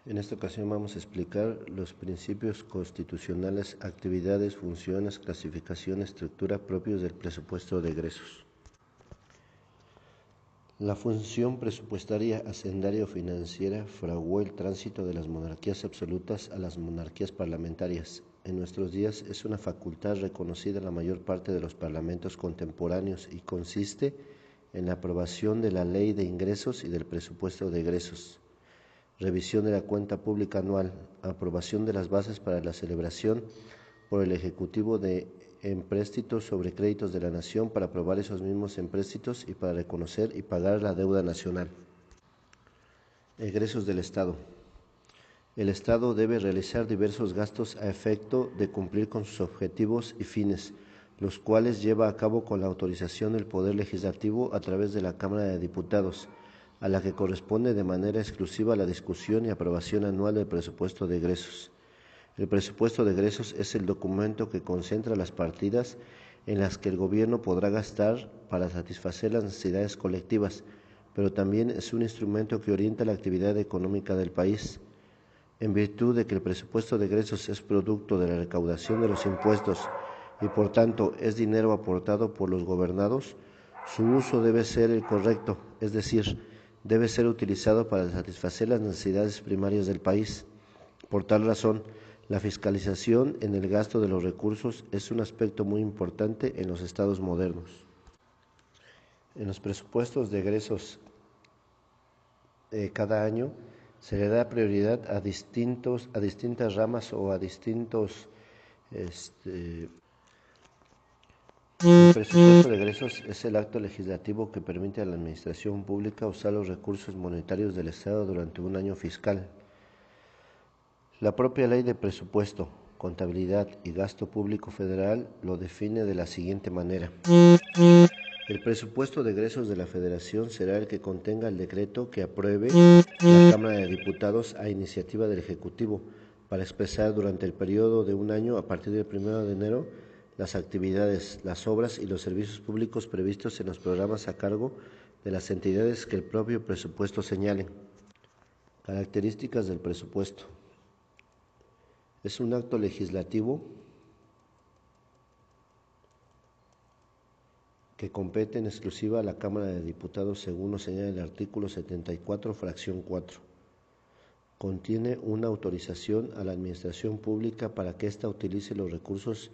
En esta ocasión vamos a explicar los principios constitucionales, actividades, funciones, clasificación, estructura propios del presupuesto de egresos. La función presupuestaria, hacendaria o financiera fraguó el tránsito de las monarquías absolutas a las monarquías parlamentarias. En nuestros días es una facultad reconocida en la mayor parte de los parlamentos contemporáneos y consiste en la aprobación de la ley de ingresos y del presupuesto de egresos, revisión de la cuenta pública anual, aprobación de las bases para la celebración por el Ejecutivo de empréstitos sobre créditos de la Nación para aprobar esos mismos empréstitos y para reconocer y pagar la deuda nacional. Egresos del Estado. El Estado debe realizar diversos gastos a efecto de cumplir con sus objetivos y fines, los cuales lleva a cabo con la autorización del Poder Legislativo a través de la Cámara de Diputados, a la que corresponde de manera exclusiva la discusión y aprobación anual del presupuesto de egresos. El presupuesto de egresos es el documento que concentra las partidas en las que el gobierno podrá gastar para satisfacer las necesidades colectivas, pero también es un instrumento que orienta la actividad económica del país. En virtud de que el presupuesto de egresos es producto de la recaudación de los impuestos y por tanto es dinero aportado por los gobernados, su uso debe ser el correcto, es decir, debe ser utilizado para satisfacer las necesidades primarias del país. Por tal razón, la fiscalización en el gasto de los recursos es un aspecto muy importante en los estados modernos. En los presupuestos de egresos cada año se le da prioridad a distintas ramas o a distintos El presupuesto de egresos es el acto legislativo que permite a la administración pública usar los recursos monetarios del Estado durante un año fiscal. La propia Ley de Presupuesto, Contabilidad y Gasto Público Federal lo define de la siguiente manera. El presupuesto de egresos de la Federación será el que contenga el decreto que apruebe la Cámara de Diputados a iniciativa del Ejecutivo para expresar durante el periodo de un año a partir del 1 de enero las actividades, las obras y los servicios públicos previstos en los programas a cargo de las entidades que el propio presupuesto señale. Características del presupuesto. Es un acto legislativo que compete en exclusiva a la Cámara de Diputados según lo señala el artículo 74, fracción 4. Contiene una autorización a la Administración Pública para que ésta utilice los recursos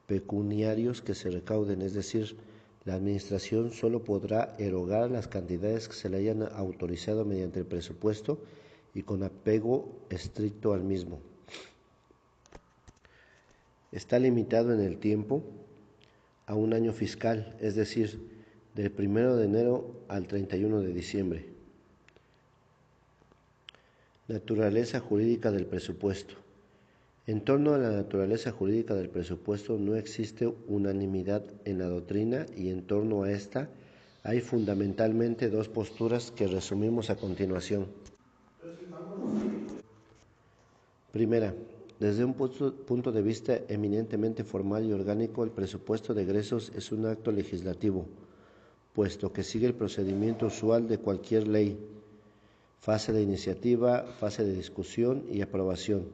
pecuniarios que se recauden, es decir, la Administración solo podrá erogar las cantidades que se le hayan autorizado mediante el presupuesto y con apego estricto al mismo. Está limitado en el tiempo a un año fiscal, es decir, del 1 de enero al 31 de diciembre. Naturaleza jurídica del presupuesto. En torno a la naturaleza jurídica del presupuesto no existe unanimidad en la doctrina y en torno a esta hay fundamentalmente dos posturas que resumimos a continuación. Primera, desde un punto de vista eminentemente formal y orgánico, el presupuesto de egresos es un acto legislativo, puesto que sigue el procedimiento usual de cualquier ley, fase de iniciativa, fase de discusión y aprobación,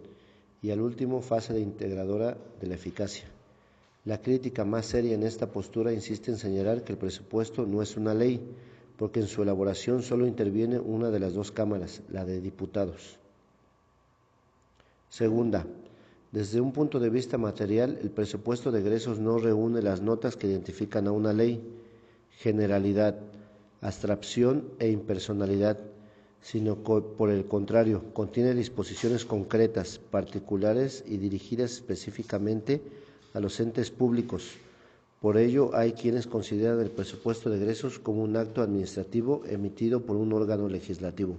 y al último fase de integradora de la eficacia. La crítica más seria en esta postura insiste en señalar que el presupuesto no es una ley, porque en su elaboración solo interviene una de las dos cámaras, la de diputados. Segunda, desde un punto de vista material, el presupuesto de egresos no reúne las notas que identifican a una ley, generalidad, abstracción e impersonalidad, sino por el contrario, contiene disposiciones concretas, particulares y dirigidas específicamente a los entes públicos. Por ello, hay quienes consideran el presupuesto de egresos como un acto administrativo emitido por un órgano legislativo.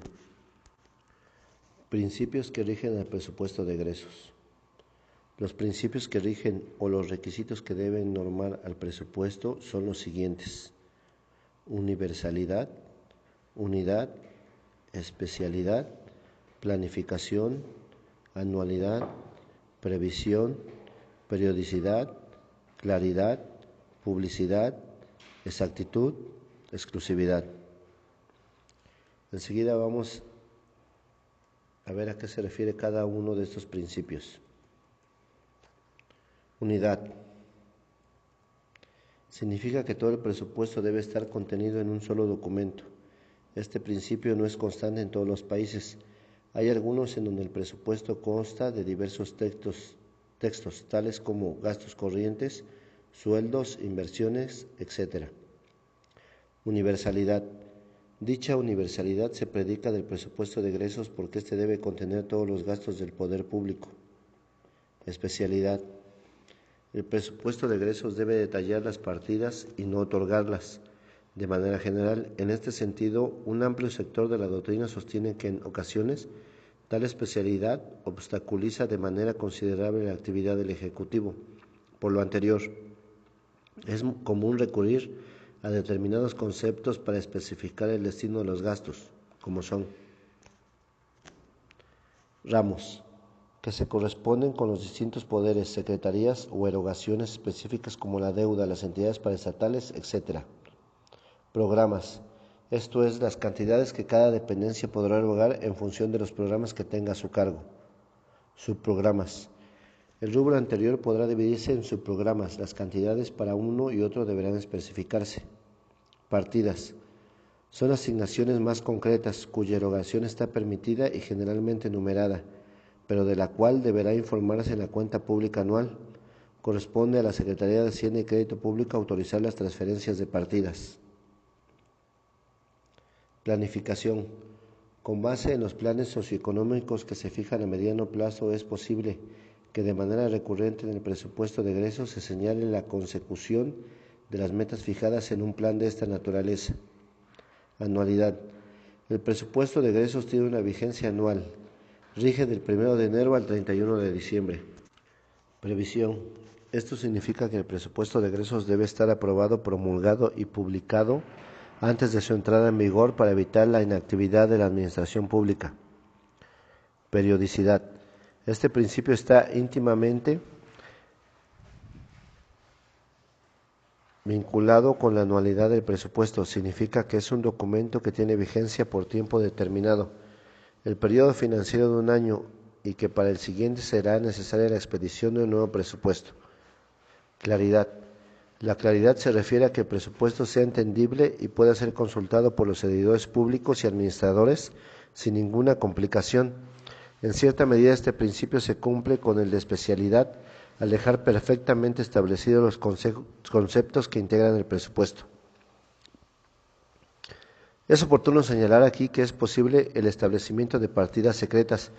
Principios que rigen el presupuesto de egresos. Los principios que rigen o los requisitos que deben normar al presupuesto son los siguientes: universalidad, unidad, especialidad, planificación, anualidad, previsión, periodicidad, claridad, publicidad, exactitud, exclusividad. Enseguida vamos A ver a qué se refiere cada uno de estos principios. Unidad. Significa que todo el presupuesto debe estar contenido en un solo documento. Este principio no es constante en todos los países. Hay algunos en donde el presupuesto consta de diversos textos tales como gastos corrientes, sueldos, inversiones, etc. Universalidad. Dicha universalidad se predica del presupuesto de egresos porque éste debe contener todos los gastos del poder público. Especialidad. El presupuesto de egresos debe detallar las partidas y no otorgarlas. De manera general, en este sentido, un amplio sector de la doctrina sostiene que en ocasiones tal especialidad obstaculiza de manera considerable la actividad del Ejecutivo. Por lo anterior, es común recurrir a determinados conceptos para especificar el destino de los gastos, como son ramos, que se corresponden con los distintos poderes, secretarías o erogaciones específicas como la deuda, las entidades paraestatales, etc. Programas, esto es, las cantidades que cada dependencia podrá erogar en función de los programas que tenga a su cargo. Subprogramas. El rubro anterior podrá dividirse en subprogramas. Las cantidades para uno y otro deberán especificarse. Partidas. Son asignaciones más concretas cuya erogación está permitida y generalmente numerada, pero de la cual deberá informarse en la cuenta pública anual. Corresponde a la Secretaría de Hacienda y Crédito Público autorizar las transferencias de partidas. Planificación. Con base en los planes socioeconómicos que se fijan a mediano plazo, es posible que de manera recurrente en el presupuesto de egresos se señale la consecución de las metas fijadas en un plan de esta naturaleza. Anualidad. El presupuesto de egresos tiene una vigencia anual. Rige del 1 de enero al 31 de diciembre. Previsión. Esto significa que el presupuesto de egresos debe estar aprobado, promulgado y publicado antes de su entrada en vigor para evitar la inactividad de la administración pública. Periodicidad. Este principio está íntimamente vinculado con la anualidad del presupuesto. Significa que es un documento que tiene vigencia por tiempo determinado, el periodo financiero de un año, y que para el siguiente será necesaria la expedición de un nuevo presupuesto. Claridad. La claridad se refiere a que el presupuesto sea entendible y pueda ser consultado por los servidores públicos y administradores sin ninguna complicación. En cierta medida este principio se cumple con el de especialidad al dejar perfectamente establecidos los conceptos que integran el presupuesto. Es oportuno señalar aquí que es posible el establecimiento de partidas secretas,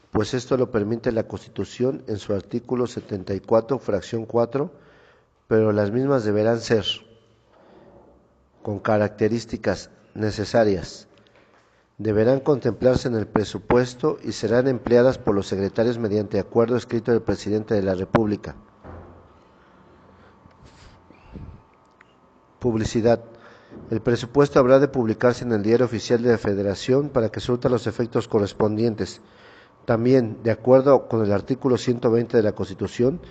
pues esto lo permite la Constitución en su artículo 74, fracción 4, pero las mismas deberán ser con características necesarias. Deberán contemplarse en el presupuesto y serán empleadas por los secretarios mediante acuerdo escrito del presidente de la República. Publicidad. El presupuesto habrá de publicarse en el Diario Oficial de la Federación para que surta los efectos correspondientes. También, de acuerdo con el artículo 120 de la Constitución,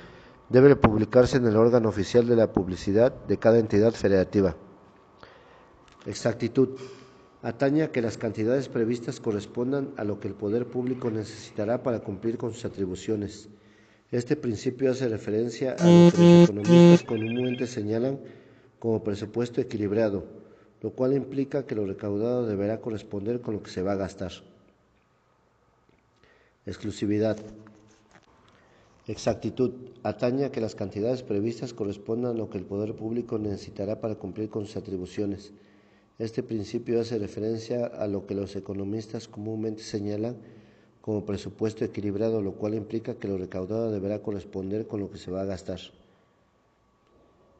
debe publicarse en el órgano oficial de la publicidad de cada entidad federativa. Exactitud. Atañe a que las cantidades previstas correspondan a lo que el poder público necesitará para cumplir con sus atribuciones. Este principio hace referencia a lo que los economistas comúnmente señalan como presupuesto equilibrado, lo cual implica que lo recaudado deberá corresponder con lo que se va a gastar. Exclusividad. Exactitud. Atañe a que las cantidades previstas correspondan a lo que el poder público necesitará para cumplir con sus atribuciones. Este principio hace referencia a lo que los economistas comúnmente señalan como presupuesto equilibrado, lo cual implica que lo recaudado deberá corresponder con lo que se va a gastar.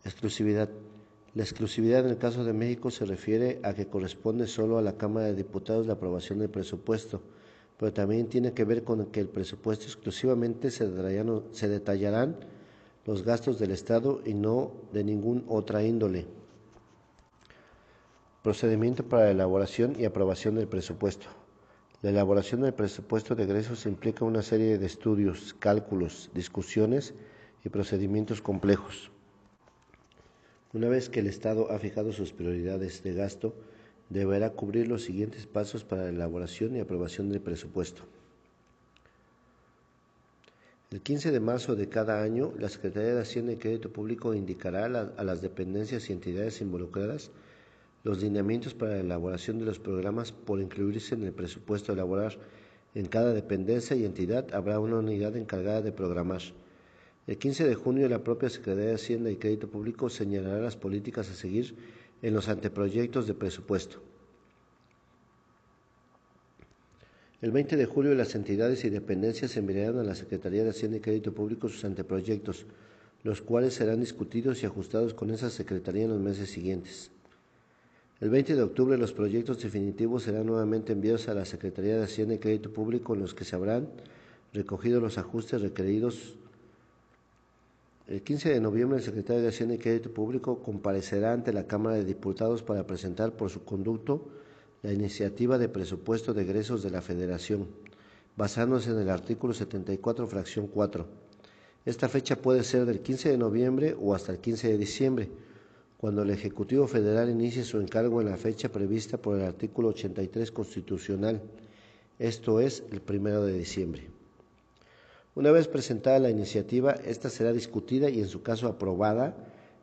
Exclusividad. La exclusividad en el caso de México se refiere a que corresponde solo a la Cámara de Diputados la aprobación del presupuesto, pero también tiene que ver con que el presupuesto exclusivamente se detallarán los gastos del Estado y no de ninguna otra índole. Procedimiento para la elaboración y aprobación del presupuesto. La elaboración del presupuesto de egresos implica una serie de estudios, cálculos, discusiones y procedimientos complejos. Una vez que el Estado ha fijado sus prioridades de gasto, deberá cubrir los siguientes pasos para la elaboración y aprobación del presupuesto. El 15 de marzo de cada año, la Secretaría de Hacienda y Crédito Público indicará a las dependencias y entidades involucradas los lineamientos para la elaboración de los programas por incluirse en el presupuesto a elaborar. En cada dependencia y entidad habrá una unidad encargada de programar. El 15 de junio, la propia Secretaría de Hacienda y Crédito Público señalará las políticas a seguir en los anteproyectos de presupuesto. El 20 de julio, las entidades y dependencias enviarán a la Secretaría de Hacienda y Crédito Público sus anteproyectos, los cuales serán discutidos y ajustados con esa Secretaría en los meses siguientes. El 20 de octubre, los proyectos definitivos serán nuevamente enviados a la Secretaría de Hacienda y Crédito Público, en los que se habrán recogido los ajustes requeridos. El 15 de noviembre, el secretario de Hacienda y Crédito Público comparecerá ante la Cámara de Diputados para presentar por su conducto la iniciativa de presupuesto de egresos de la Federación, basándose en el artículo 74, fracción 4. Esta fecha puede ser del 15 de noviembre o hasta el 15 de diciembre, cuando el Ejecutivo Federal inicie su encargo en la fecha prevista por el artículo 83 constitucional, esto es, el 1 de diciembre. Una vez presentada la iniciativa, esta será discutida y en su caso aprobada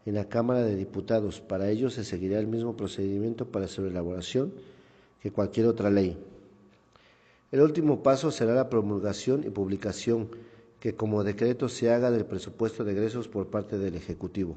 en la Cámara de Diputados. Para ello se seguirá el mismo procedimiento para su elaboración que cualquier otra ley. El último paso será la promulgación y publicación, que como decreto se haga del presupuesto de egresos por parte del Ejecutivo.